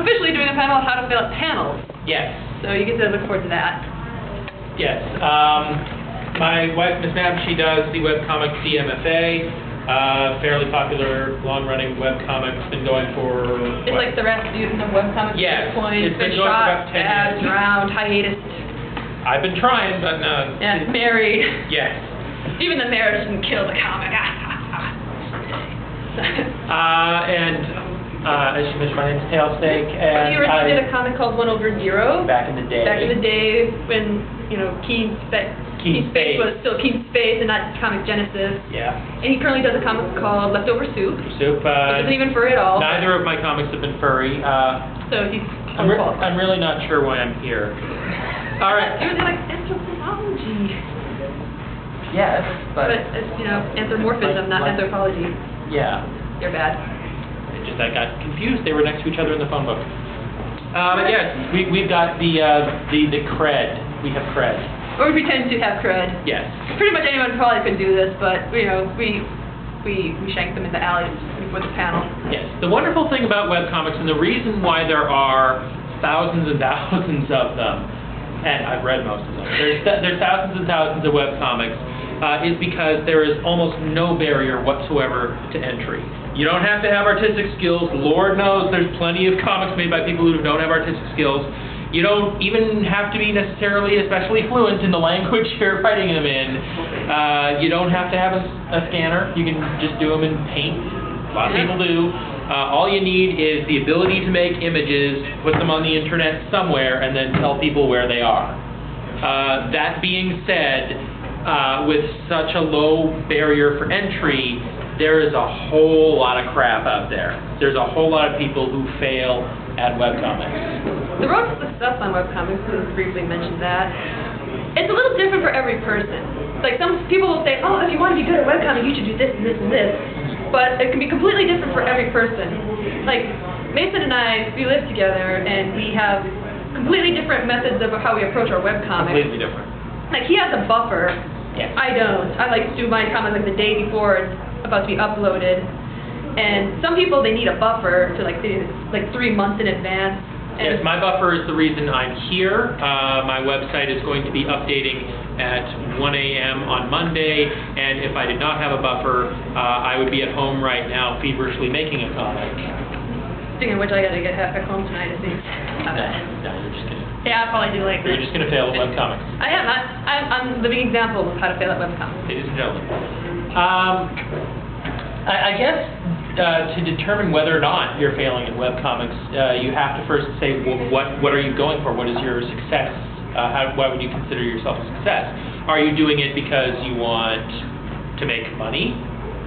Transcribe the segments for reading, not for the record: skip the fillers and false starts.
I'm officially doing a panel on how to fill out panels. Yes. So you get to look forward to that. Yes. My wife, Miss Mab, she does the webcomic CMFA. Fairly popular, long-running webcomics, been going for... It's like the Rasputin of webcomics yes, at this point. It's been going shot, for about 10 years. drowned, hiatus. I've been trying, but... yeah, married. Yes. Even the marriage didn't kill the comic. As she mentioned, my name's Tailsteak, and you originally did a comic called 1/0. Back in the day. Back in the day when, you know, Keen Space was still Keen Space and not Comic Genesis. Yeah. And he currently does a comic called Leftover Soup. Soup. Which isn't even furry at all. Neither of my comics have been furry. So he's I'm really not sure why I'm here. All right. You're like anthropology. Yes, but it's, you know, anthropomorphism, not anthropology. Yeah. You're bad. I got confused. They were next to each other in the phone book. But yes, we've got the cred. We have cred. Or we pretend to have cred. Yes. Pretty much anyone probably could do this, but you know, we shank them in the alleys before the panel. Yes. The wonderful thing about webcomics, and the reason why there are thousands and thousands of them, and I've read most of them. There's thousands and thousands of webcomics, is because there is almost no barrier whatsoever to entry. You don't have to have artistic skills. Lord knows there's plenty of comics made by people who don't have artistic skills. You don't even have to be necessarily especially fluent in the language you're writing them in. You don't have to have a scanner. You can just do them in Paint. A lot of people do. All you need is the ability to make images, put them on the internet somewhere, and then tell people where they are. That being said, with such a low barrier for entry, there is a whole lot of crap out there. There's a whole lot of people who fail at webcomics. The road to success on webcomics, we briefly mentioned that. It's a little different for every person. Like some people will say, oh, if you want to be good at webcomics, you should do this and this and this. But it can be completely different for every person. Like Mason and I, we live together and we have completely different methods of how we approach our webcomics. Completely different. Like he has a buffer. Yes. I don't. I like to do my comics like the day before it's about to be uploaded. And some people, they need a buffer to like 3 months in advance. And yes, my buffer is the reason I'm here. My website is going to be updating at 1 a.m. on Monday, and if I did not have a buffer, I would be at home right now feverishly making a comic. Speaking of which, I gotta get back home tonight, I think. No, you're just kidding. Yeah, I'll probably do like You're just going to fail at webcomics. I am. I'm a living example of how to fail at webcomics. Ladies and gentlemen. I guess to determine whether or not you're failing at webcomics, you have to first say, well, what are you going for? What is your success? Why would you consider yourself a success? Are you doing it because you want to make money?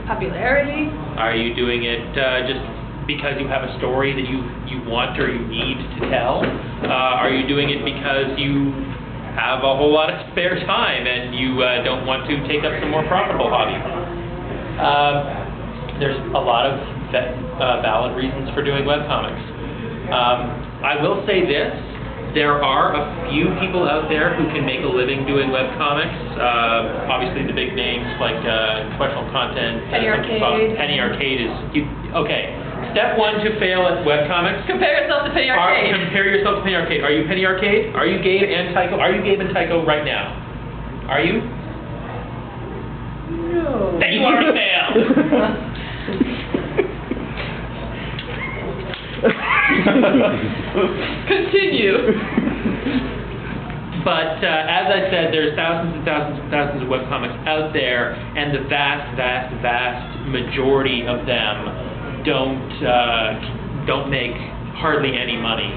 Popularity? Are you doing it just because you have a story that you want or you need to tell? Are you doing it because you have a whole lot of spare time and you don't want to take up some more profitable hobby? There's a lot of valid reasons for doing webcomics. I will say this, there are a few people out there who can make a living doing webcomics. Obviously the big names like Professional Content. Penny Arcade. Penny Arcade is, okay. Step 1 to fail at webcomics. Compare yourself to Penny Arcade. Compare yourself to Penny Arcade. Are you Penny Arcade? Are you Gabe and Tycho? Are you Gabe and Tycho right now? Are you? No. Then you already failed. Continue. But as I said, there's thousands and thousands and thousands of webcomics out there, and the vast, vast, vast majority of them don't make hardly any money.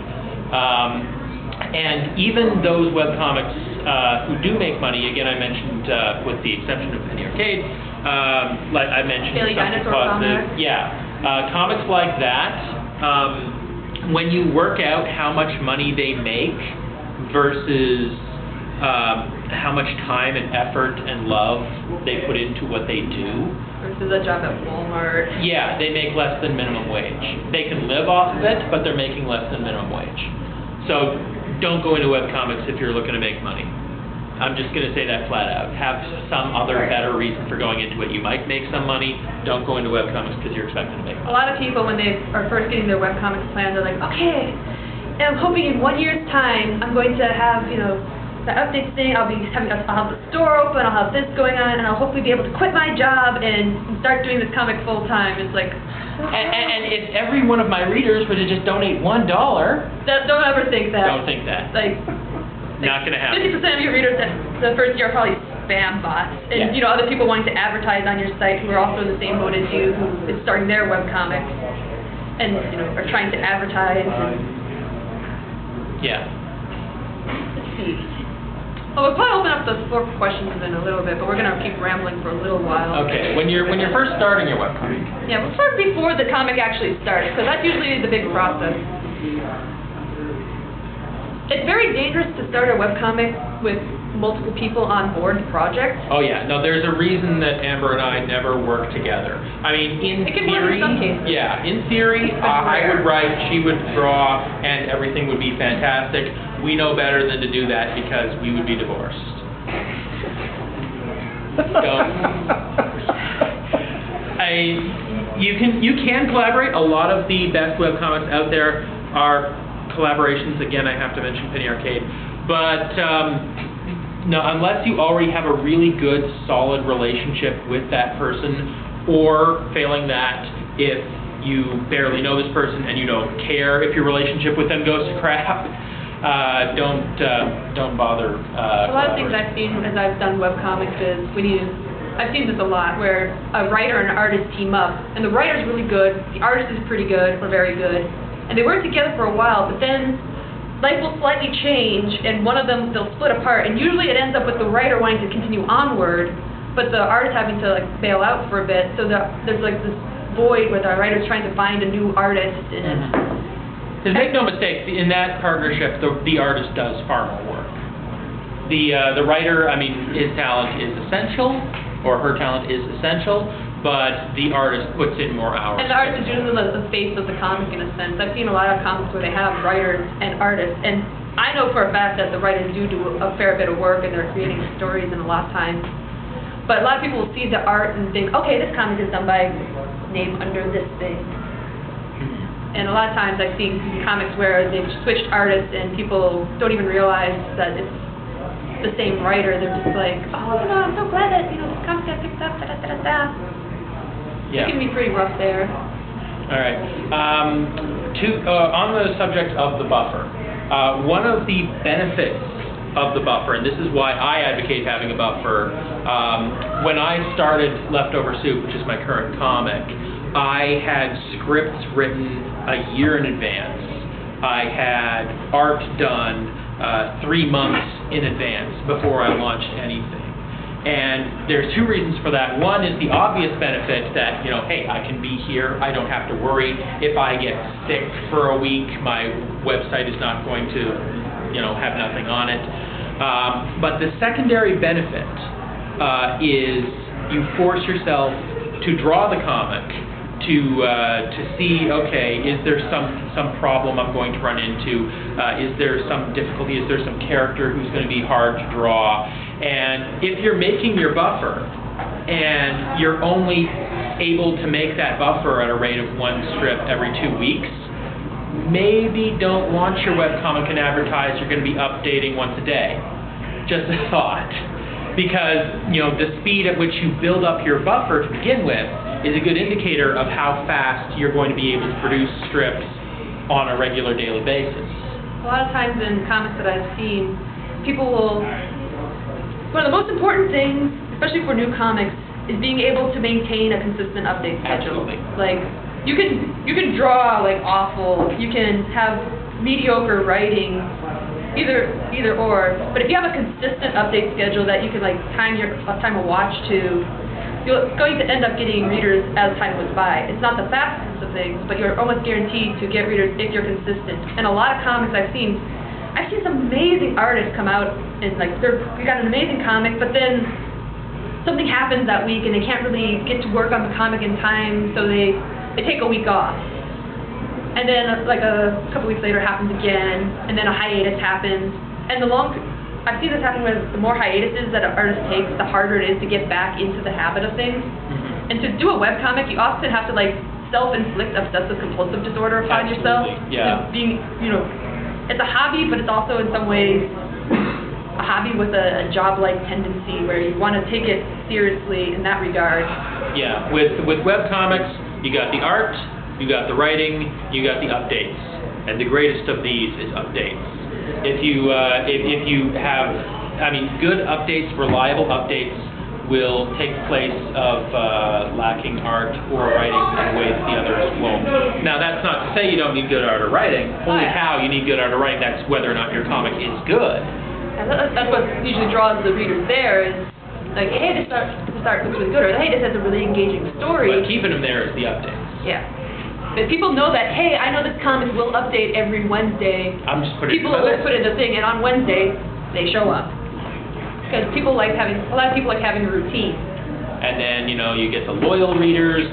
And even those webcomics who do make money, again, I mentioned with the exception of Penny Arcade, like I mentioned, Daily Dinosaur comics. Yeah, comics like that. When you work out how much money they make versus how much time and effort and love they put into what they do. Versus a job at Walmart. Yeah, they make less than minimum wage. They can live off of it, but they're making less than minimum wage. So don't go into webcomics if you're looking to make money. I'm just going to say that flat out. Have some other better reason for going into it. You might make some money. Don't go into webcomics because you're expecting to make money. A lot of people, when they are first getting their webcomics plan, they're like, okay, and I'm hoping in 1 year's time I'm going to have, you know, the updates thing. I'll have the store open. I'll have this going on, and I'll hopefully be able to quit my job and start doing this comic full time. It's like, and if every one of my readers were to just donate $1, don't ever think that. Don't think that. Like. Not going to happen. 50% of your readers the first year are probably spam bots, and you know, other people wanting to advertise on your site who are also in the same boat as you, who is starting their webcomic, and you know, are trying to advertise. Yeah. Let's see. Well, we'll probably open up the floor for questions in a little bit, but we're going to keep rambling for a little while. Okay. When you're first starting your webcomic. Yeah, we'll start before the comic actually starts, because that's usually the big process. It's very dangerous to start a webcomic with multiple people on board the project. Oh yeah, no, there's a reason that Amber and I never work together. I mean, in it can theory, work in some cases. Yeah, in theory, I would write, she would draw, and everything would be fantastic. We know better than to do that because we would be divorced. You can collaborate. A lot of the best webcomics out there are collaborations. Again, I have to mention Penny Arcade, but no, unless you already have a really good, solid relationship with that person, or failing that, if you barely know this person and you don't care if your relationship with them goes to crap, don't bother. A lot of things I've seen as I've done webcomics is I've seen this a lot, where a writer and an artist team up, and the writer's really good, the artist is pretty good or very good. And they work together for a while, but then life will slightly change, and one of them, they'll split apart, and usually it ends up with the writer wanting to continue onward, but the artist having to like bail out for a bit, so there's like this void where the writer's trying to find a new artist. And make no mistake, in that partnership, the artist does far more work. The writer, I mean, his talent is essential, or her talent is essential, but the artist puts in more hours. And the artist is usually the face of the comic in a sense. I've seen a lot of comics where they have writers and artists, and I know for a fact that the writers do a fair bit of work and they're creating stories in a lot of times. But a lot of people will see the art and think, okay, this comic is done by name under this thing. And a lot of times I've seen comics where they've switched artists and people don't even realize that it's the same writer. They're just like, oh, you know, I'm so glad that, you know, this comic got picked up, da-da-da-da-da. Yeah. It can be pretty rough there. All right. On the subject of the buffer, one of the benefits of the buffer, and this is why I advocate having a buffer, when I started Leftover Soup, which is my current comic, I had scripts written a year in advance. I had art done 3 months in advance before I launched anything. And there's two reasons for that. One is the obvious benefit that, you know, hey, I can be here. I don't have to worry. If I get sick for a week, my website is not going to, you know, have nothing on it. But the secondary benefit is you force yourself to draw the comic, to see, okay, is there some problem I'm going to run into? Is there some difficulty? Is there some character who's going to be hard to draw? And if you're making your buffer and you're only able to make that buffer at a rate of 1 strip every 2 weeks, maybe don't launch your webcomic and advertise you're going to be updating once a day. Just a thought. Because, you know, the speed at which you build up your buffer to begin with is a good indicator of how fast you're going to be able to produce strips on a regular daily basis. A lot of times in comics that I've seen, people will... One of the most important things, especially for new comics, is being able to maintain a consistent update schedule. Absolutely. Like, you can draw like awful, you can have mediocre writing, either or. But if you have a consistent update schedule that you can like time a watch to, you're going to end up getting readers as time goes by. It's not the fastest of things, but you're almost guaranteed to get readers if you're consistent. And a lot of comics I've seen some amazing artists come out and like we got an amazing comic, but then something happens that week and they can't really get to work on the comic in time, so they take a week off. And then like a couple weeks later it happens again, and then a hiatus happens. And the I've seen this happen with the more hiatuses that an artist takes, the harder it is to get back into the habit of things. And to do a webcomic, you often have to like self-inflict obsessive compulsive disorder upon yourself. Yeah. Being, it's a hobby, but it's also in some ways a hobby with a job-like tendency where you want to take it seriously in that regard. Yeah, with webcomics, you got the art, you got the writing, you got the updates, and the greatest of these is updates. If you have, good updates, reliable updates will take the place of lacking art or writing in ways the others won't. Now, that's not to say you don't need good art or writing. Holy cow, you need good art or writing. That's whether or not your comic is good. And that's what usually draws the readers there is like, hey, this art looks really good, or hey, this has a really engaging story. But keeping them there is the updates. Yeah. But people know that, hey, I know this comic will update every Wednesday. I'm just putting people will put in the thing, and on Wednesday, they show up. Because a lot of people like having a routine. And then, you get the loyal readers,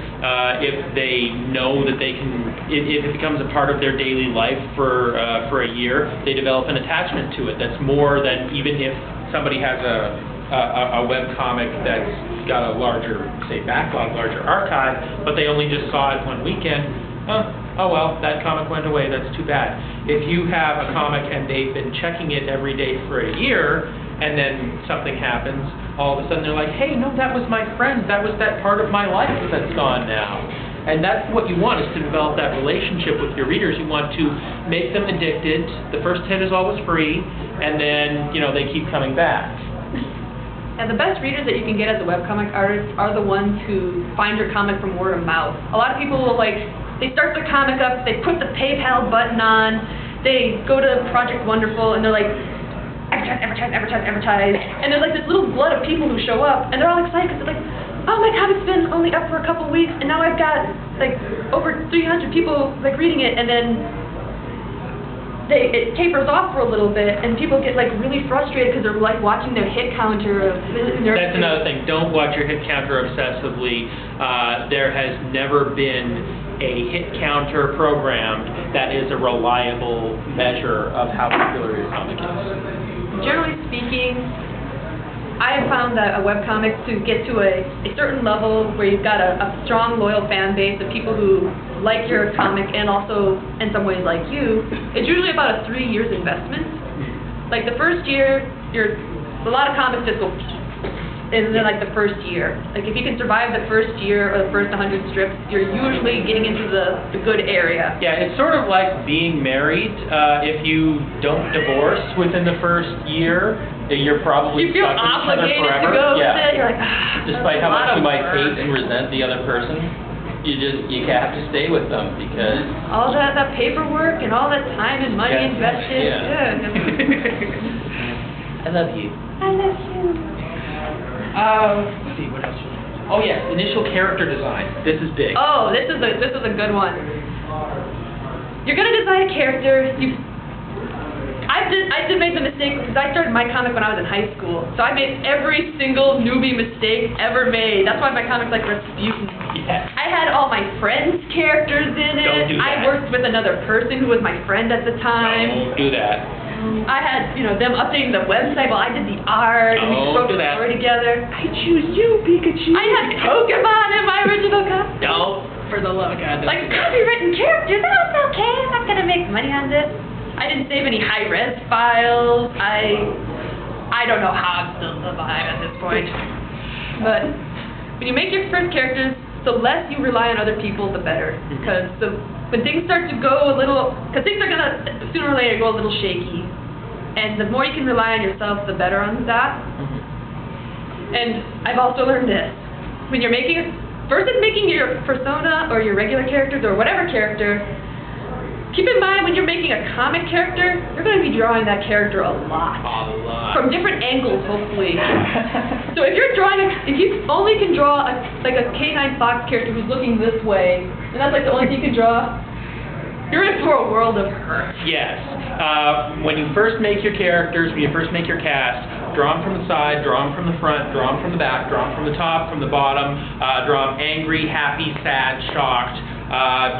if they know that they can, if it becomes a part of their daily life for a year, they develop an attachment to it. That's more than even if somebody has a webcomic that's got a larger, say, backlog, larger archive, but they only just saw it one weekend. Oh well, that comic went away, that's too bad. If you have a comic and they've been checking it every day for a year, and then something happens, all of a sudden they're like, hey, no, that was my friend, that was that part of my life that's gone now. And that's what you want, is to develop that relationship with your readers. You want to make them addicted. The first hit is always free, and then, they keep coming back. And the best readers that you can get as a webcomic artist are the ones who find your comic from word of mouth. A lot of people will they start their comic up, they put the PayPal button on, they go to Project Wonderful, and they're like, advertise, and there's like this little glut of people who show up, and they're all excited because they're like, oh, my comic's been only up for a couple weeks, and now I've got like over 300 people reading it, and then it tapers off for a little bit, and people get really frustrated because they're watching their hit counter. That's another thing. Don't watch your hit counter obsessively. There has never been a hit counter programmed that is a reliable measure of how popular your comic is. Generally speaking, I have found that a webcomic, to get to a certain level where you've got a strong, loyal fan base of people who like your comic and also, in some ways, like you, it's usually about a 3 years investment. Like the first year, a lot of comics just go, and then the first year. Like if you can survive the first year or the first 100 strips, you're usually getting into the good area. Yeah, it's sort of like being married. If you don't divorce within the first year, you're probably stuck with each other forever. To go with it. You're like, despite how much you might hate and resent the other person, you have to stay with them because all that paperwork and all that time and money invested. Yeah. I love you. I love you. Let's see, what else? Oh yes, initial character design. This is big. Oh, this is a good one. You're gonna design a character. I did make the mistake because I started my comic when I was in high school, so I made every single newbie mistake ever made. That's why my comic's like Rasputin. Yes. I had all my friends' characters in it. Don't do that. I worked with another person who was my friend at the time. Don't do that. I had, them updating the website while I did the art, and we wrote the story together. I choose you, Pikachu. I had Pokemon in my original comic. No, for the love of God. Like copywritten characters. That's okay. I'm not gonna make money on this. I didn't save any high-res files. I don't know how I'm still alive at this point. But when you make your first characters, the less you rely on other people, the better. Because when things start to go because things are gonna sooner or later go a little shaky. And the more you can rely on yourself, the better on that. And I've also learned this. When you're versus making your persona or your regular characters or whatever character, keep in mind when you're making a comic character, you're going to be drawing that character a lot. From different angles, hopefully. So if you only can draw a K9 Fox character who's looking this way, and that's the only thing you can draw, you're in for a world of hurt. Yes. When you first make your characters, when you first make your cast, draw them from the side, draw them from the front, draw them from the back, draw them from the top, from the bottom, draw them angry, happy, sad, shocked.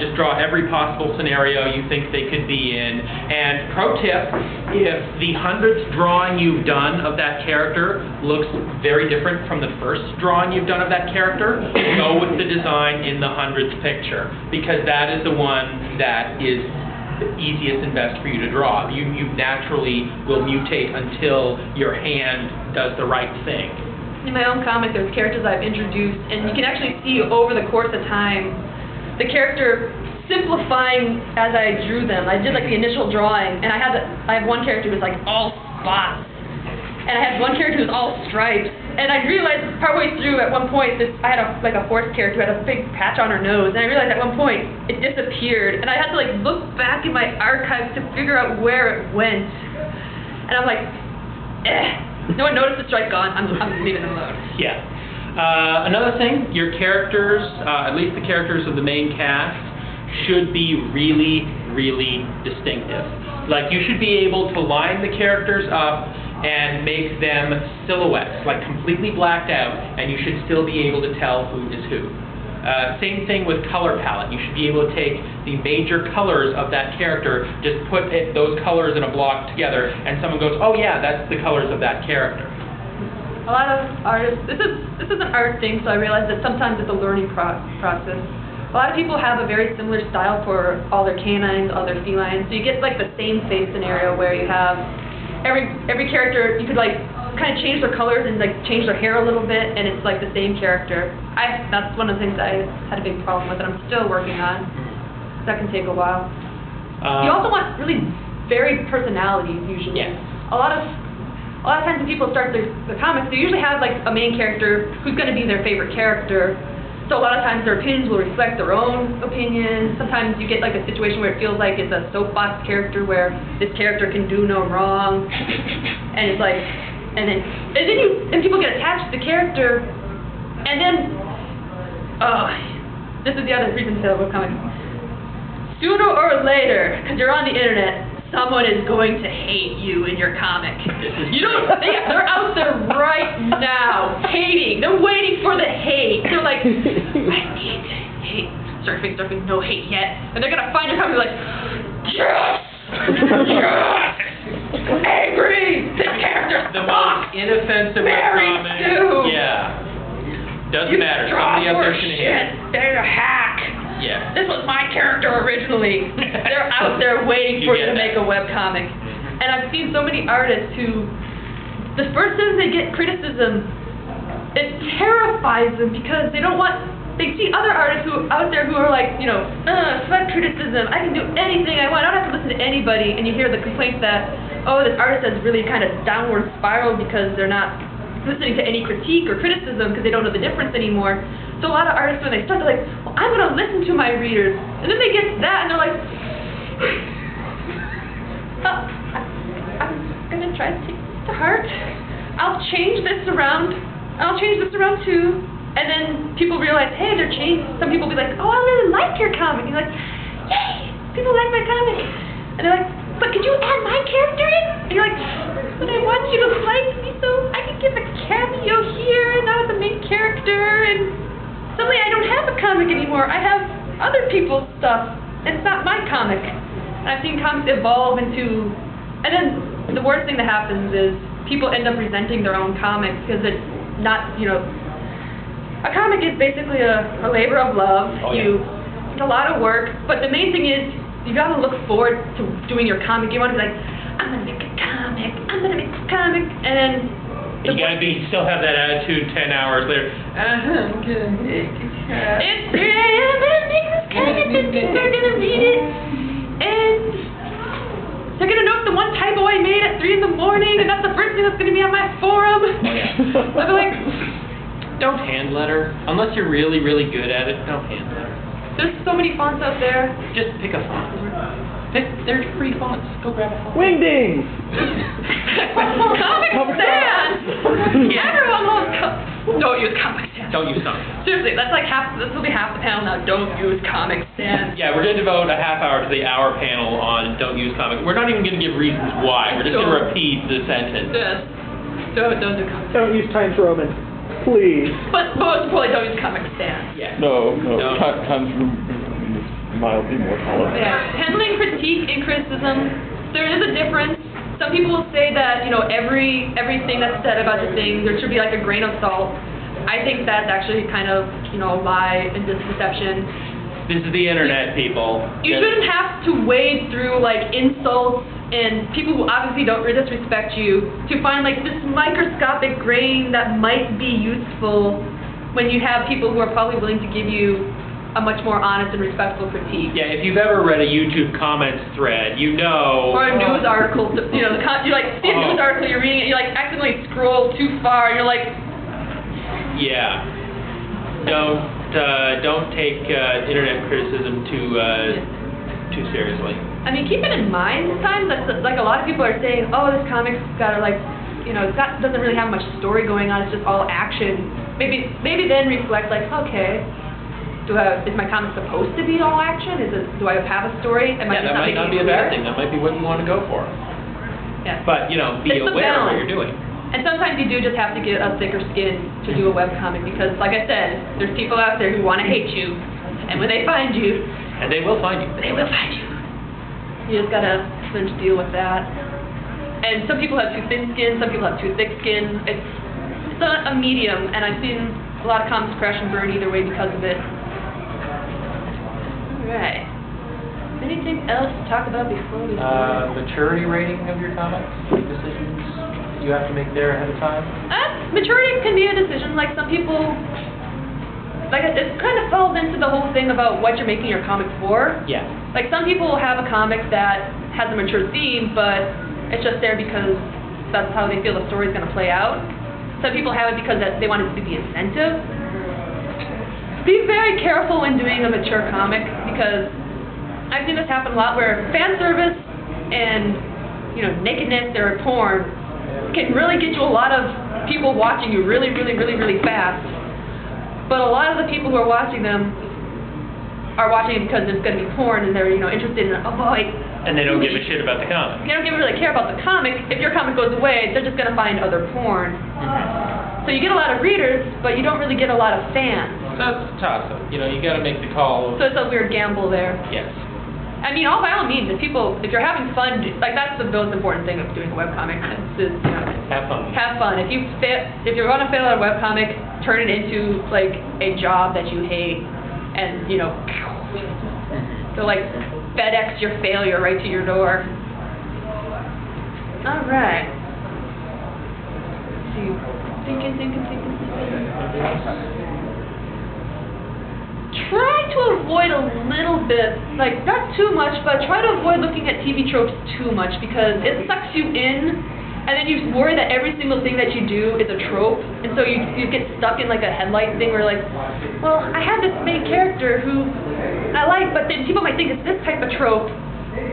Just draw every possible scenario you think they could be in, And pro tip, if the 100th drawing you've done of that character looks very different from the first drawing you've done of that character, go with the design in the 100th picture, because that is the one that is the easiest and best for you to draw. You naturally will mutate until your hand does the right thing. In my own comic, there's characters I've introduced, and you can actually see over the course of time the character simplifying as I drew them. I did like the initial drawing, and I have one character who was like all spots, and I had one character who was all stripes, and I realized partway through at one point I had a horse character who had a big patch on her nose, and I realized at one point it disappeared, and I had to like look back in my archives to figure out where it went, and I'm like, no one noticed the stripe gone. I'm leaving it alone. Yeah. Another thing, your characters, at least the characters of the main cast, should be really, really distinctive. Like, you should be able to line the characters up and make them silhouettes, like completely blacked out, and you should still be able to tell who is who. Same thing with color palette. You should be able to take the major colors of that character, just put those colors in a block together, and someone goes, oh yeah, that's the colors of that character. A lot of artists, this is an art thing, so I realize that sometimes it's a learning process. A lot of people have a very similar style for all their canines, all their felines, so you get like the same face scenario where you have every character, you could like kind of change their colors and like change their hair a little bit, and it's like the same character. That's one of the things that I had a big problem with, and I'm still working on. That can take a while. You also want really varied personalities usually. Yeah. A lot of times when people start their comics, they usually have like a main character who's going to be their favorite character. So a lot of times their opinions will reflect their own opinions. Sometimes you get like a situation where it feels like it's a soapbox character where this character can do no wrong, and it's like, and then people get attached to the character, and then this is the other reason to love comics. Sooner or later, because you're on the internet, someone is going to hate you in your comic. They're out there right now, hating. They're waiting for the hate. They're like, I need hate. Surfing, no hate yet. And they're going to find your comic like, yes! Yes! Angry! This character The most inoffensive comic. Yeah. Doesn't matter. Somebody out there can hate. They're a hack. Yeah. This was my character originally. They're out there waiting for you to make a webcomic. And I've seen so many artists who, the first time they get criticism, it terrifies them because they see other artists out there who are like, fuck criticism, I can do anything I want, I don't have to listen to anybody, and you hear the complaints that, oh, this artist has really kind of downward spiraled because they're not listening to any critique or criticism because they don't know the difference anymore. So a lot of artists, when they start, they're like, well, I'm going to listen to my readers. And then they get that, and they're like, I'm going to try to take this to heart. I'll change this around too. And then people realize, hey, they're changed. Some people will be like, oh, I really like your comic. And you're like, yay, people like my comic. And they're like, but could you add my character in? And you're like, but I want you to like me so I can give a cameo here and not the main character. And suddenly I don't have a comic anymore. I have other people's stuff, and it's not my comic. And I've seen comics evolve into, and then the worst thing that happens is people end up resenting their own comics because it's not, a comic is basically a labor of love. Oh, yeah. It's a lot of work, but the main thing is you gotta look forward to doing your comic. You want to be like, I'm gonna make a comic, and then You gotta still have that attitude 10 hours later. I'm gonna make a comic. It's 3 a.m. I'm gonna make this comic, and people are gonna read it, and they're gonna note the one typo I made at 3 in the morning, and that's the first thing that's gonna be on my forum. Oh, yeah. I'll be like, don't hand letter. Unless you're really, really good at it, don't hand letter. there's so many fonts out there. Just pick a font. There's free fonts. Go grab a font. Wingdings! Comic Sans! Everyone loves Don't use Comic Sans. Don't use Comic. Seriously, this will be half the panel now. Don't use Comic Sans. Yeah, we're going to devote a half hour to the hour panel on don't use Comic. We're not even going to give reasons why. We're just going to repeat the sentence. Yes. Don't do Comic Sans. Don't use Times Roman. Please. But most importantly, don't use Comic Sans. Yeah. No. No. Times mildly more tolerant. Yeah. Handling critique and criticism there is a difference. Some people will say that, you know, everything that's said about the thing, there should be like a grain of salt. I think that's actually kind of, you know, a lie and deception. This is the internet, people. You shouldn't have to wade through like insults and people who obviously don't disrespect you to find like this microscopic grain that might be useful when you have people who are probably willing to give you a much more honest and respectful critique. Yeah, if you've ever read a YouTube comments thread, you know. Or a news article, you know, you like see a news article, you're reading it, you like accidentally scroll too far, and you're like. Yeah. Don't take internet criticism too seriously. I mean, keep it in mind sometimes that like a lot of people are saying, oh, this comic's got like, you know, doesn't really have much story going on. It's just all action. Maybe then reflect like, okay, is my comic supposed to be all action? Do I have a story? That might not be a bad thing. That might be what you want to go for. Yeah. But you know, be aware of what you're doing. And sometimes you do just have to get a thicker skin to do a webcomic because, like I said, there's people out there who want to hate you, and when they find you, and they will find you. They will find you. You just gotta learn to deal with that. And some people have too thin skin, some people have too thick skin. It's a medium, and I've seen a lot of comics crash and burn either way because of it. All right. Anything else to talk about before we start? Maturity rating of your comics, decisions you have to make there ahead of time? Maturity can be a decision. Like some people, like it kind of falls into the whole thing about what you're making your comic for. Yeah. Like some people will have a comic that has a mature theme, but it's just there because that's how they feel the story's going to play out. Some people have it because they want it to be incentive. Be very careful when doing a mature comic because I've seen this happen a lot where fan service and, you know, nakedness or porn can really get you a lot of people watching you really fast. But a lot of the people who are watching them are watching it because it's going to be porn and they're, you know, interested in, oh boy. And they don't give a shit about the comic. They don't really care about the comic. If your comic goes away, they're just going to find other porn. So you get a lot of readers, but you don't really get a lot of fans. So it's a toss-up. You know, you got to make the call. So it's a weird gamble there. Yes. I mean, by all means, if you're having fun, like that's the most important thing of doing a webcomic. Is, you know, have fun. Have fun. If you're going to fail at a webcomic, turn it into like a job that you hate, and you know, so like FedEx your failure right to your door. All right. Let's see. Thinking. Try to avoid a little bit, like not too much, but try to avoid looking at TV tropes too much because it sucks you in, and then you worry that every single thing that you do is a trope, and so you get stuck in like a headlight thing where like, well, I have this main character who I like, but then people might think it's this type of trope,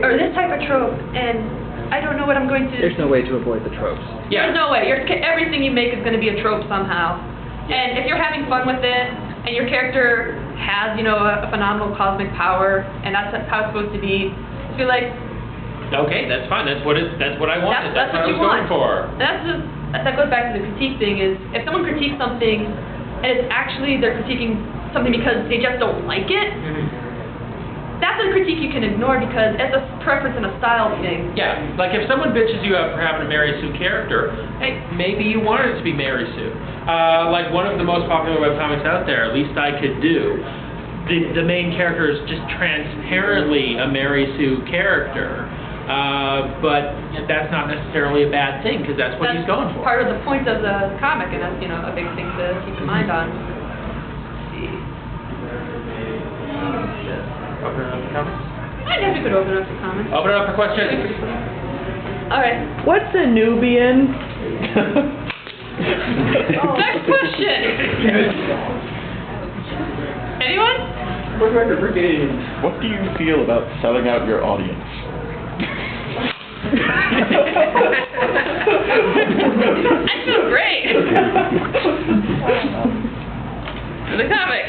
or this type of trope, and I don't know what I'm going to... There's no way to avoid the tropes. Yeah. There's no way. Everything you make is going to be a trope somehow. And if you're having fun with it, and your character has, you know, a phenomenal cosmic power, and that's how it's supposed to be, just be like... Okay, that's fine. That's what I wanted. That's what I you was want. going for. And that goes back to the critique thing, is if someone critiques something, and it's actually they're critiquing something because they just don't like it, that's a critique you can ignore because it's a preference and a style thing. Yeah, like if someone bitches you out for having a Mary Sue character, hey, maybe you wanted it to be Mary Sue. Like one of the most popular webcomics out there, At Least I Could Do, the main character is just transparently a Mary Sue character. But that's not necessarily a bad thing because that's what he's going for. Part of the point of the comic, and that's, you know, a big thing to keep in mind on. Let's see. Open it up for comments? I guess we could open it up for comments. Open it up for questions. All right. What's a Nubian? Next question. Anyone? What do you feel about selling out your audience? I feel great. The comic.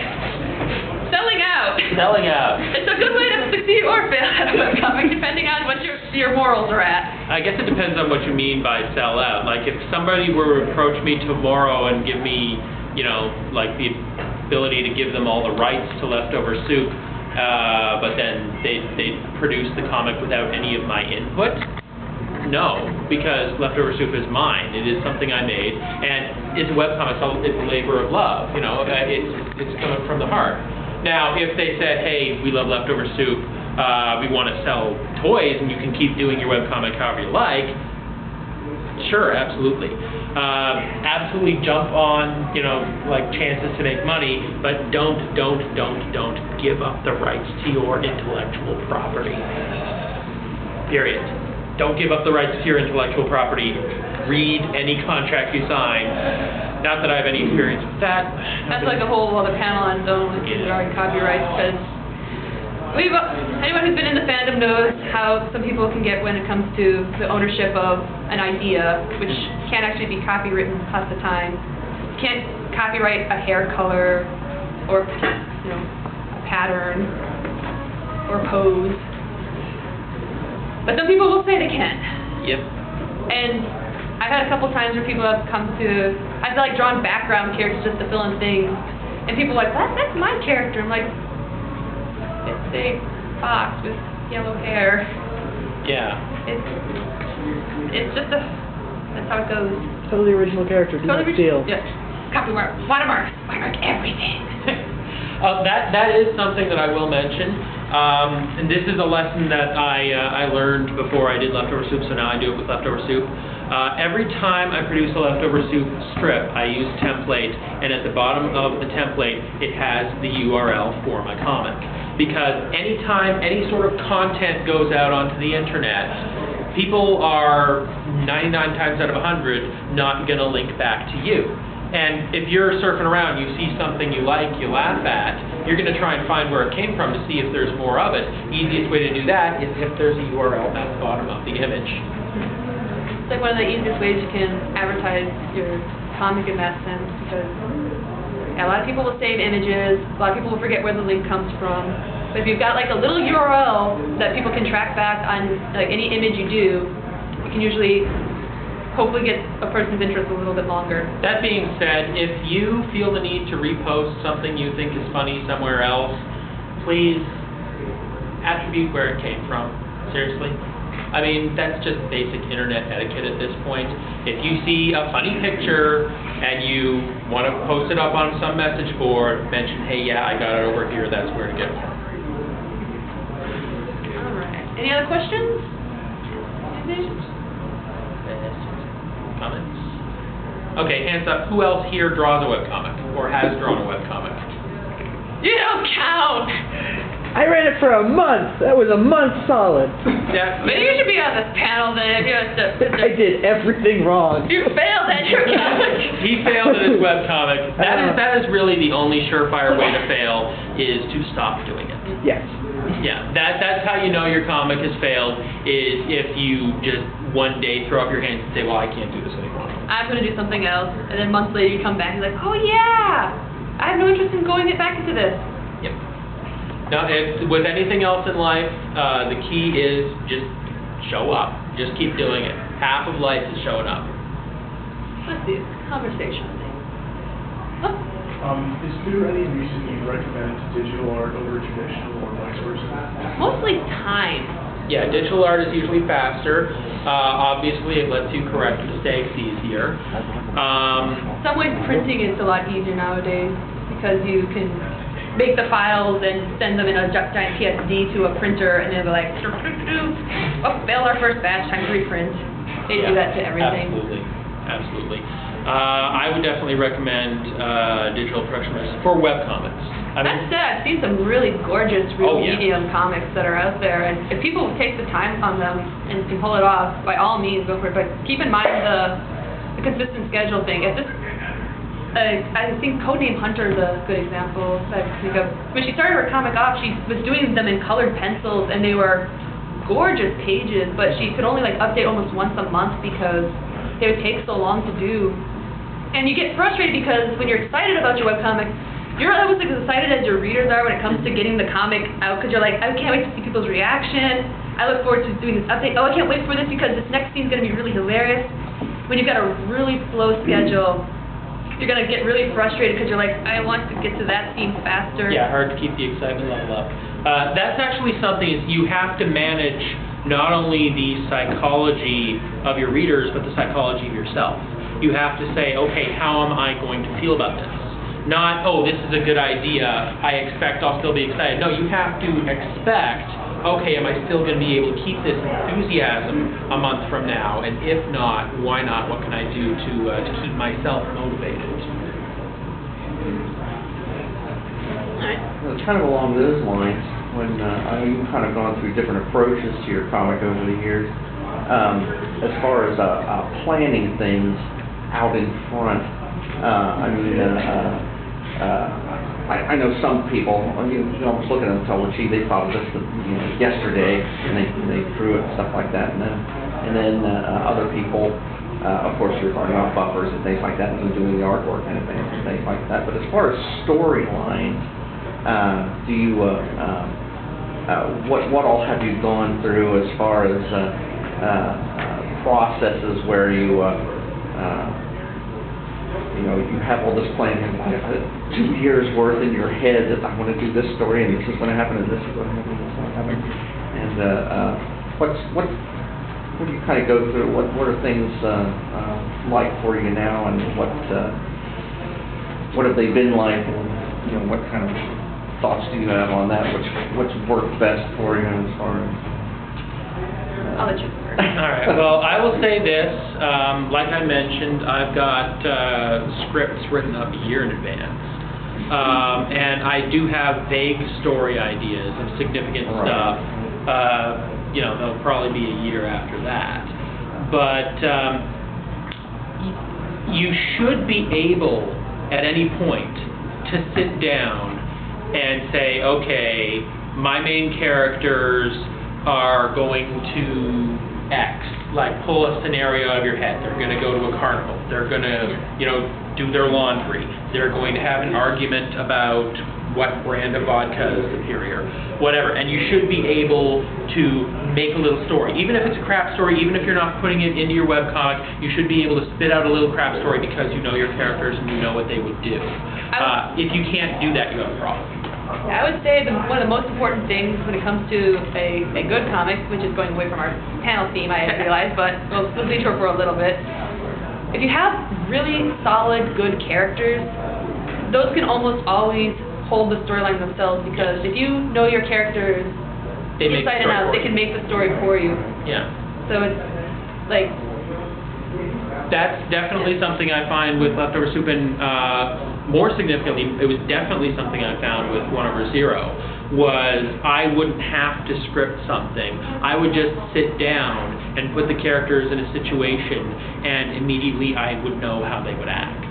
Selling out. Selling out. It's a good way to succeed or fail at a webcomic, depending on what your morals are at. I guess it depends on what you mean by sell out. Like if somebody were to approach me tomorrow and give me, you know, like the ability to give them all the rights to Leftover Soup, but then they produce the comic without any of my input, no, because Leftover Soup is mine. It is something I made, and it's a webcomic. It's a labor of love. You know, it's coming from the heart. Now, if they said, "Hey, we love Leftover Soup. We want to sell toys, and you can keep doing your webcomic however you like," sure, absolutely. Absolutely jump on, you know, like chances to make money, but don't give up the rights to your intellectual property. Period. Don't give up the rights to your intellectual property. Read any contract you sign. Not that I have any experience with that. That's like a whole other panel on its own, regarding copyrights, because anyone who's been in the fandom knows how some people can get when it comes to the ownership of an idea, which can't actually be copywritten half the time. You can't copyright a hair color or, you know, a pattern or pose. But some people will say they can. Yep. And I've had a couple times where people have come to, I've like drawn background characters just to fill in things, and people are like, that's my character. I'm like, it's a fox with yellow hair. Yeah. It's just that's how it goes. Totally original character. Do not steal. Yeah. Copyright, watermark everything. That is something that I will mention. And this is a lesson that I learned before I did Leftover Soup, so now I do it with Leftover Soup. Every time I produce a Leftover Soup strip, I use template, and at the bottom of the template, it has the URL for my comic. Because anytime any sort of content goes out onto the internet, people are 99 times out of 100 not going to link back to you. And if you're surfing around, you see something you like, you laugh at, you're going to try and find where it came from to see if there's more of it. Easiest way to do that is if there's a URL at the bottom of the image. It's like one of the easiest ways you can advertise your comic in that sense, because a lot of people will save images, a lot of people will forget where the link comes from. But if you've got like a little URL that people can track back on like any image you do, you can usually hopefully get a person's interest a little bit longer. That being said, if you feel the need to repost something you think is funny somewhere else, please attribute where it came from. Seriously. I mean, that's just basic internet etiquette at this point. If you see a funny picture and you want to post it up on some message board, mention, hey, yeah, I got it over here, that's where to get it from. All right. Any other questions? Comments? Okay, hands up. Who else here draws a webcomic or has drawn a webcomic? You don't count! I ran it for a month. That was a month solid. Yeah. Maybe you should be on this panel then if you're I did everything wrong. You failed at your comic. He failed at his webcomic. That is really the only surefire way to fail, is to stop doing it. Yes. Yeah, that's how you know your comic has failed, is if you just one day throw up your hands and say, well, I can't do this anymore. I'm going to do something else, and then months later you come back and you're like, oh yeah, I have no interest in going back into this. Yep. Now, with anything else in life, the key is just show up. Just keep doing it. Half of life is showing up. Let's see, conversation. Is there any reason you recommend digital art over traditional or vice versa? Mostly time. Yeah, digital art is usually faster. Obviously, it lets you correct mistakes easier. Some ways printing is a lot easier nowadays because you can make the files and send them in a giant PSD to a printer, and they'll be like, oh, failed our first batch, time to reprint. They do that to everything. Absolutely. I would definitely recommend digital production for webcomics. That said, I've seen some really gorgeous real Oh, yeah. medium comics that are out there, and if people take the time on them and can pull it off, by all means, go for it. But keep in mind the consistent schedule thing. If this, I think Codename Hunter is a good example that I can think of. When she started her comic off, she was doing them in colored pencils, and they were gorgeous pages, but she could only like update almost once a month because they would take so long to do. And you get frustrated because when you're excited about your webcomic, you're almost as excited as your readers are when it comes to getting the comic out, because you're like, I can't wait to see people's reaction. I look forward to doing this update. Oh, I can't wait for this because this next scene's going to be really hilarious. When you've got a really slow schedule, you're going to get really frustrated because you're like, I want to get to that scene faster. Yeah, hard to keep the excitement level up. That's actually something is you have to manage not only the psychology of your readers, but the psychology of yourself. You have to say, okay, how am I going to feel about this? Not, oh, this is a good idea, I expect I'll still be excited. No, you have to expect, okay, am I still going to be able to keep this enthusiasm a month from now? And if not, why not? What can I do to keep myself motivated? Well, it's kind of along those lines, when you've kind of gone through different approaches to your comic over the years, as far as planning things out in front. I know some people, you almost look at them and tell, well, gee, they thought of this yesterday, and they drew it and stuff like that, and then other people, of course, you're talking about buffers and things like that, and doing the artwork and things like that. But as far as storylines, do you what all have you gone through as far as processes where you you have all this planning, 2 years worth in your head that I want to do this story and this is going to happen and this is going to happen and this is going to happen. And what do you kind of go through? What are things like for you now, and what have they been like, and what kind of thoughts do you have on that? What's worked best for you as far as? I'll let you start. All right. Well, I will say this. Like I mentioned, I've got scripts written up a year in advance. And I do have vague story ideas of significant stuff. They'll probably be a year after that. But you should be able, at any point, to sit down and say, okay, my main characters are going to X, like pull a scenario out of your head. They're going to go to a carnival. They're going to, do their laundry. They're going to have an argument about what brand of vodka is superior, whatever. And you should be able to make a little story. Even if it's a crap story, even if you're not putting it into your webcomic, you should be able to spit out a little crap story because you know your characters and you know what they would do. If you can't do that, you have a problem. I would say one of the most important things when it comes to a good comic, which is going away from our panel theme, I realize, but we'll detour for a little bit. If you have really solid, good characters, those can almost always hold the storyline themselves, because if you know your characters inside and out, they can make the story for you. Yeah. So it's like... That's definitely something I find with Leftover Soup, and more significantly, it was definitely something I found with 1/0, was I wouldn't have to script something. I would just sit down and put the characters in a situation, and immediately I would know how they would act.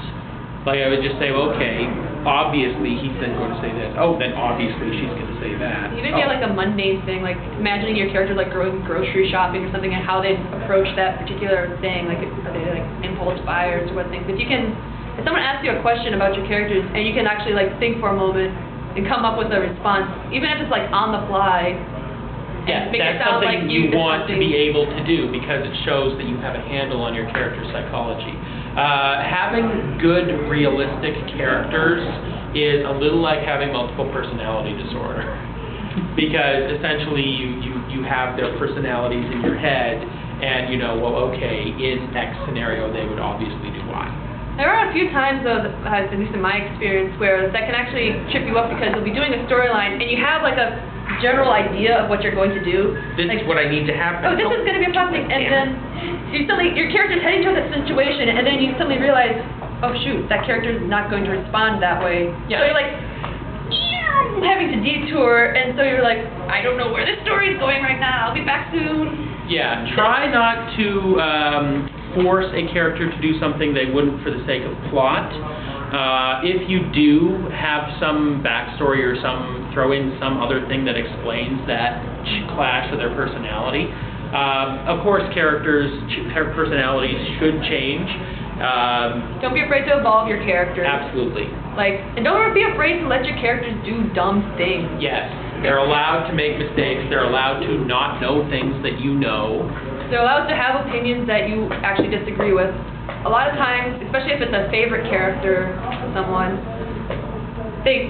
Like, I would just say, okay, obviously he's then going to say this. Oh, then obviously she's going to say that. Even if you have like a mundane thing, like imagining your character like going grocery shopping or something, and how they approach that particular thing, like are they like impulse buyers or what things. If someone asks you a question about your characters and you can actually like think for a moment and come up with a response, even if it's like on the fly. Yeah, that's something you want to be able to do, because it shows that you have a handle on your character's psychology. Having good, realistic characters is a little like having multiple personality disorder, because essentially you have their personalities in your head, and you know, well, okay, in X scenario they would obviously do Y. There are a few times, though, at least in my experience, where that can actually trip you up, because you'll be doing a storyline and you have like a general idea of what you're going to do. This is what I need to happen. Oh, this is going to be a problem, and then your character's heading towards that situation, and then you suddenly realize, oh shoot, that character's not going to respond that way. Yeah. So you're like having to detour, and so you're like, I don't know where this story's going right now. I'll be back soon. Yeah, try not to force a character to do something they wouldn't for the sake of plot. If you do have some backstory or throw in some other thing that explains that clash of their personality, of course characters' personalities should change. Don't be afraid to evolve your characters. Absolutely. And don't be afraid to let your characters do dumb things. Yes, they're allowed to make mistakes. They're allowed to not know things that you know. They're allowed to have opinions that you actually disagree with. A lot of times, especially if it's a favorite character of someone,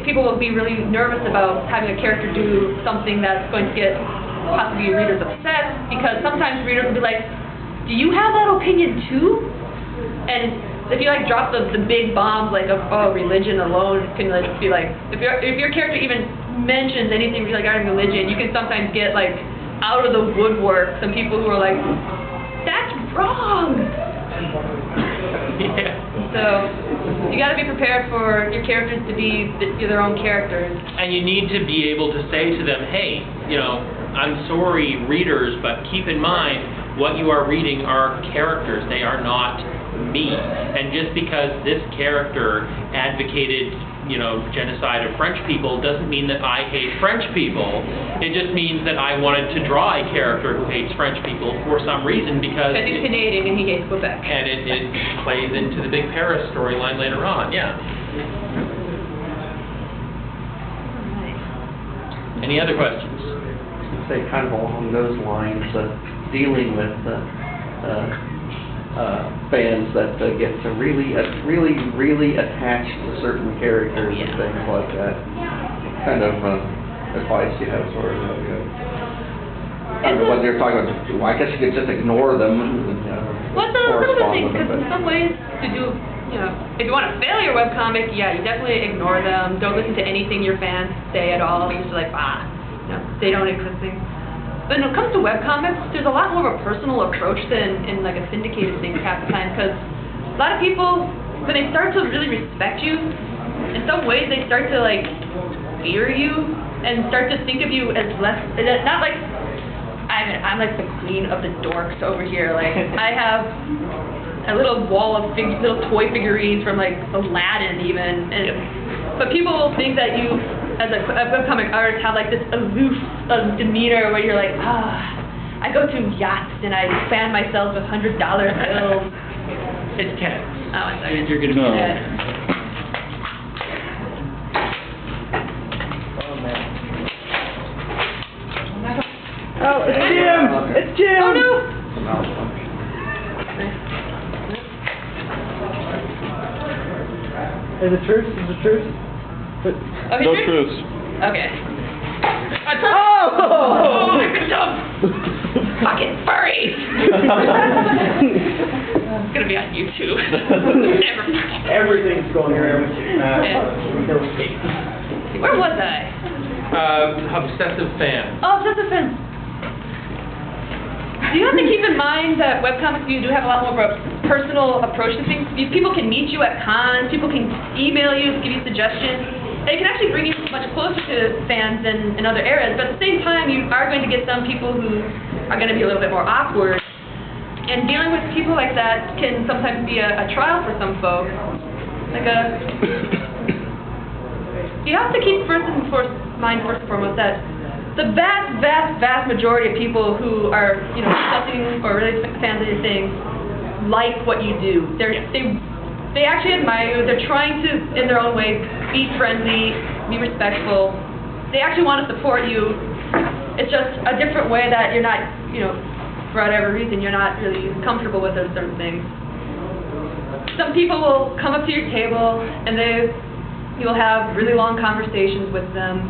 people will be really nervous about having a character do something that's going to get possibly a reader's upset, because sometimes readers will be like, do you have that opinion too? And if you like drop the big bombs like religion alone can like be like, if your character even mentions anything regarding religion, you can sometimes get like out of the woodwork some people who are like, that's wrong. Yeah. So you got to be prepared for your characters to be their own characters. And you need to be able to say to them, hey, I'm sorry, readers, but keep in mind what you are reading are characters. They are not me. And just because this character advocated, genocide of French people doesn't mean that I hate French people. It just means that I wanted to draw a character who hates French people for some reason because he's Canadian and he hates Quebec. And it plays into the big Paris storyline later on, yeah. Any other questions? Say kind of along those lines, dealing with fans that get to really attached to certain characters and things like that. What kind of advice do you have for I don't know what you're talking about. Well, I guess you could just ignore them and well, it's a little bit thing, correspond with because them. in some ways to do, if you want to fail your webcomic, yeah, you definitely ignore them. Don't listen to anything your fans say at all. You're just like, they don't exist things. But when it comes to webcomics, there's a lot more of a personal approach than in like a syndicated thing half the time, because a lot of people, when they start to really respect you, in some ways they start to like fear you and start to think of you as less, not like, I'm like the queen of the dorks over here. Like, I have a little wall of little toy figurines from like Aladdin even, and but people will think that you, as a webcomic artist, have like this aloof demeanor where you're like, I go to yachts and I fan myself with $100 bills. It's Ken. Oh, I'm sorry. You're gonna be Oh, it's Jim! It's Jim! Oh no! Is it truce? Is it truce? Okay, No sure? truce. Okay. Oh! Good job! Fucking furries! It's gonna be on YouTube. Never. Everything's going around with you. Where was I? Obsessive fan. Oh, obsessive fans. You have to keep in mind that webcomics, you do have a lot more of a personal approach to things. People can meet you at cons, people can email you, give you suggestions. It can actually bring you much closer to fans than in other areas, but at the same time, you are going to get some people who are going to be a little bit more awkward. And dealing with people like that can sometimes be a trial for some folks. You have to keep first and foremost that the vast majority of people who are, discussing or really fans of your things like what you do. They actually admire you. They're trying to, in their own way, be friendly, be respectful. They actually want to support you. It's just a different way that you're not, for whatever reason, you're not really comfortable with those certain things. Some people will come up to your table and you'll have really long conversations with them.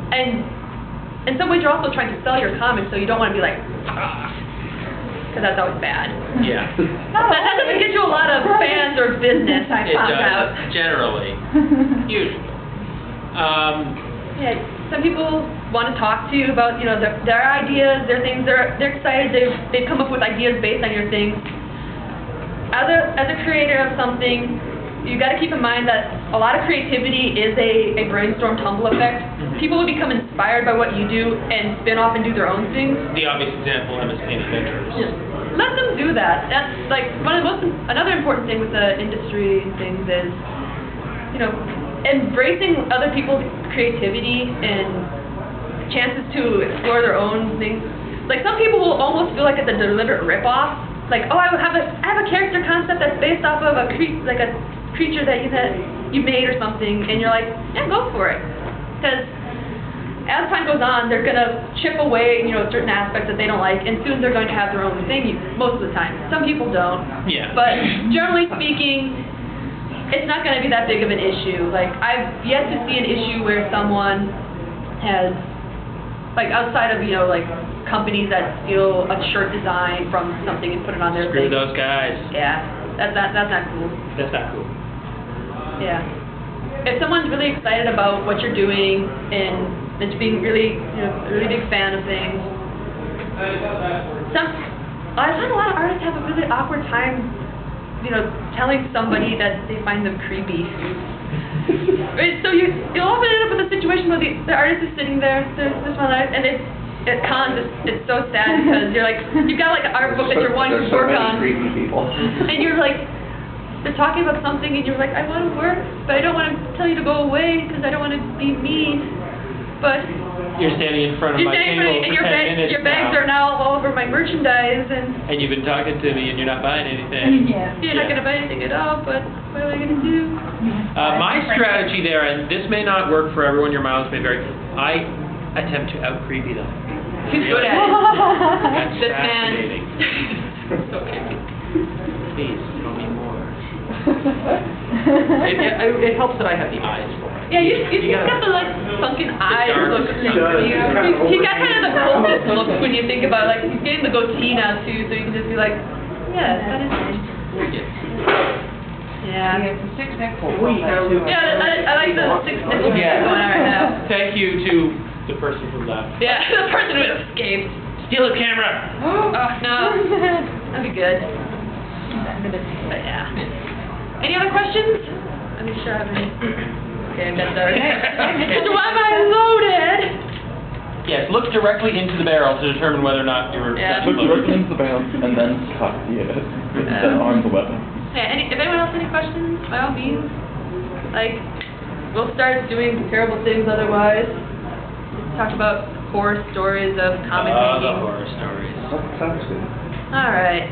And in some ways, you're also trying to sell your comics, so you don't want to be like, because that's always bad. Yeah. That doesn't get you a lot of fans or business, I found out. Generally. Usually. Yeah, some people want to talk to you about, their ideas, their things. They're excited. They've come up with ideas based on your things. As a creator of something, you got to keep in mind that a lot of creativity is a brainstorm tumble effect. People will become inspired by what you do and spin off and do their own things. The obvious example, MS Paint Adventures. Yeah. Let them do that. That's like another important thing with the industry and things is, embracing other people's creativity and chances to explore their own things. Like, some people will almost feel like it's a deliberate ripoff. Like, I have a character concept that's based off of a creature that you made or something, and you're like, yeah, go for it. Because as time goes on, they're going to chip away, certain aspects that they don't like, and soon they're going to have their own thing, most of the time. Some people don't. Yeah. But generally speaking, it's not going to be that big of an issue. Like, I've yet to see an issue where someone has, like, outside of, companies that steal a shirt design from something and put it on their Screw thing. those guys. Yeah, that's not cool. That's not cool. Yeah. If someone's really excited about what you're doing and it's being really, a really big fan of things, I find a lot of artists have a really awkward time, telling somebody that they find them creepy. Right, so you'll often end up with a situation where the artist is sitting there, this one artist, and at cons, it's so sad because you've got like an art book that you're wanting to work on, creepy people. and you're like, they're talking about something, and you're like, I want to work, but I don't want to tell you to go away because I don't want to be mean, but You're standing in front of my table and for 10 minutes your bags now. are now all over my merchandise, and And you've been talking to me and you're not buying anything. you're not going to buy anything at all, but what am I going to do? My strategy there, and this may not work for everyone, your mileage may vary, I attempt to out-creepy them. He's good at it. That's This man. fascinating. So creepy. Please, tell me more. It helps that I have the eyes for it. Yeah, he's got the sunken eyes dark look. sunken He's got kind of the coldest look when you think about it. Like he's getting the goatee now too, so you can just be like, yeah, that is nice. Yeah. Yeah, the 6 nipple. Yeah, I like the 6 nipple Yeah. going on right now. Thank you to the person who left. Yeah, the person who escaped. Steal his camera! Oh no, that'd be good. But yeah. Any other questions? Let me sure I have any. Okay, that's already. So why am I loaded? Yes, look directly into the barrel to determine whether or not you're Yeah. Look directly into the barrel and then cut then arm the weapon. Yeah, if anyone else has any questions, by all means. Like, we'll start doing terrible things otherwise. Talk about horror stories of comic the making. horror stories. That sounds good. Alright.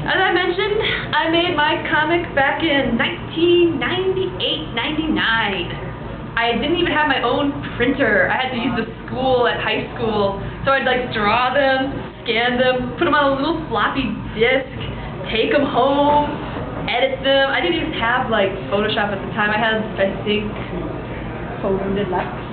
As I mentioned, I made my comic back in 1998-99. I didn't even have my own printer. I had to use the school at high school. So I'd like draw them, scan them, put them on a little floppy disk, take them home, edit them. I didn't even have like Photoshop at the time. I had, I think,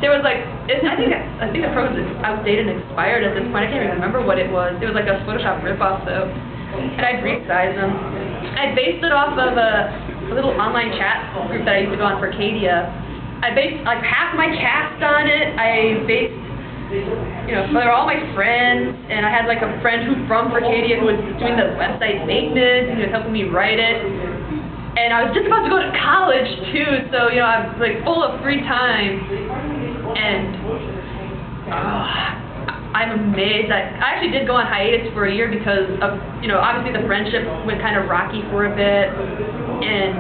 there was like, I think the program was outdated and expired at this point. I can't even remember what it was. It was like a Photoshop ripoff though. And I'd resize them. I based it off of a little online chat group that I used to go on for Arcadia. I based like half my cast on it. I based, they're all my friends, and I had like a friend who's from Arcadia who was doing the website maintenance, and he was helping me write it. And I was just about to go to college too, so I'm like full of free time, and I'm amazed. I actually did go on hiatus for a year because of, obviously the friendship went kind of rocky for a bit, and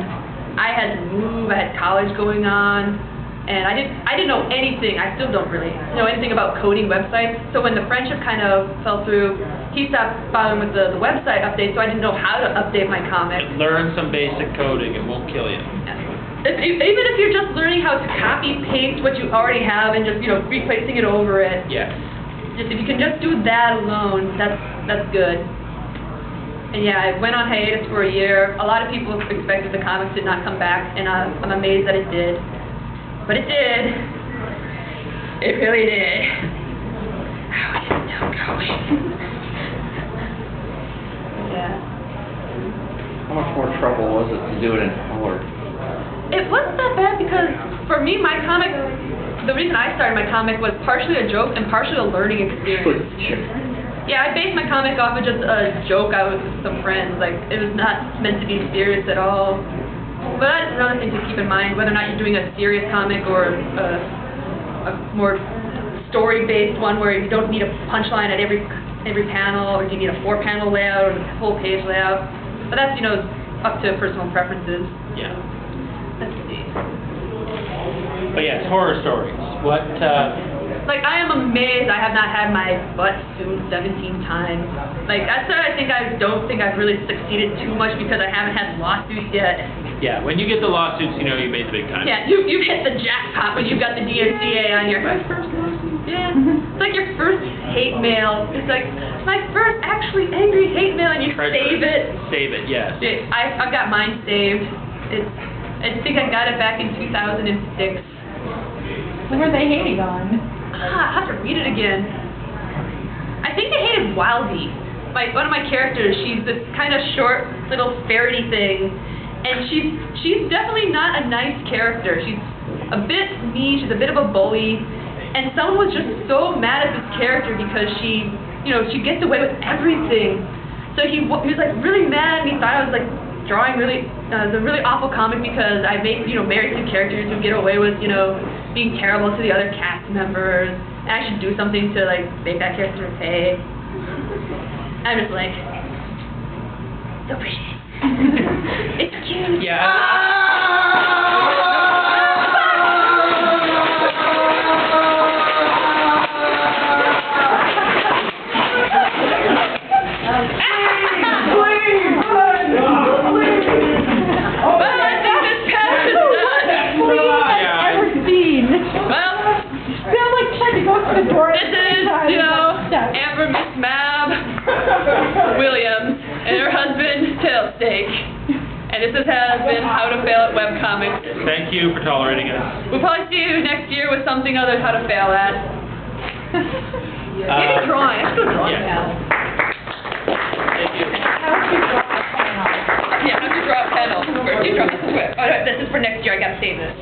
I had to move, I had college going on, and I didn't know anything. I still don't really know anything about coding websites. So when the friendship kind of fell through, he stopped following with the website updates, so I didn't know how to update my comic. Learn some basic coding, it won't kill you. Even if you're just learning how to copy paste what you already have and just replacing it over it. Yes. Just if you can just do that alone, that's good. And yeah, I went on hiatus for a year. A lot of people expected the comics did not come back, and I'm amazed that it did. But it did. It really did. How is it now going? Yeah. How much more trouble was it to do it in color? It wasn't that bad because for me, my comic, the reason I started my comic was partially a joke and partially a learning experience. Yeah, I based my comic off of just a joke I was with some friends. Like, it was not meant to be serious at all. But that's another thing to keep in mind, whether or not you're doing a serious comic or a more story-based one where you don't need a punchline at every panel, or do you need a 4-panel layout or a full page layout. But that's, up to personal preferences. Yeah. Let's see. But yes, horror stories. What, Like, I am amazed I have not had my butt sued 17 times. Like, I said, I don't think I've really succeeded too much because I haven't had lawsuits yet. yeah, when you get the lawsuits, you made the big time. Yeah, you've hit the jackpot when you've got the DMCA on your... My first lawsuit. Yeah, it's like your first hate mail. It's like, my first actually angry hate mail, and you save it. Save it, yes. I've got mine saved. I think I got it back in 2006. What were they hating on? I have to read it again. I think played Wildy. One of my characters, she's this kind of short little ferrety thing, and she's definitely not a nice character. She's a bit mean, she's a bit of a bully, and someone was just so mad at this character because she gets away with everything. So he was like really mad, and he thought I was like drawing a really awful comic because I make married two characters who get away with being terrible to the other cast members, and I should do something to like make that character pay. I'm just like, so pretty. It's cute. Amber Miss Mab Williams and her husband Tailsteak. And this has been How to Fail at Webcomics. Thank you for tolerating us. We'll probably see you next year with something other How to Fail at. Maybe drawing. I should go drawing now. Thank you. Yeah, how to draw a panel. You draw this is where. Oh no, this is for next year. I gotta save this.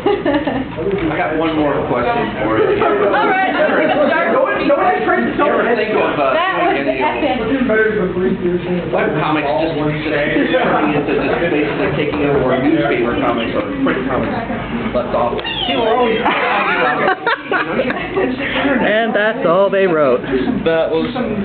I got one more question for you. All right, I'm gonna start. You ever think of doing any webcomics just turning into just basically taking over where newspaper comics or print comics left off? People are always talking about And that's all they wrote. That was